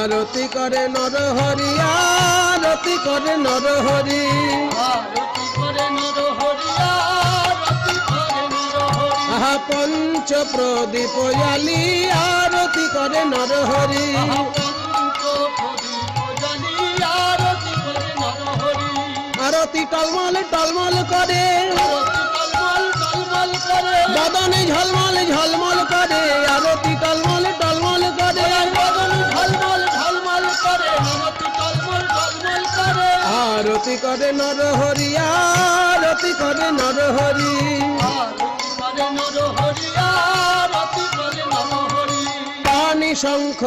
আরতি করে নরহরি আরতি করে নরহরি আরতি করে নরহরি আরতি করে নরহরি আহা পঞ্চ প্রদীপ জালি আরতি করে নরহরি আরতি টলমল টলমল করে বদনে ঝলমল ঝলমল করে আরতি টলমল টলমল করে আরতি করে নরহরি আরতি করে নরহরি পানি শঙ্খ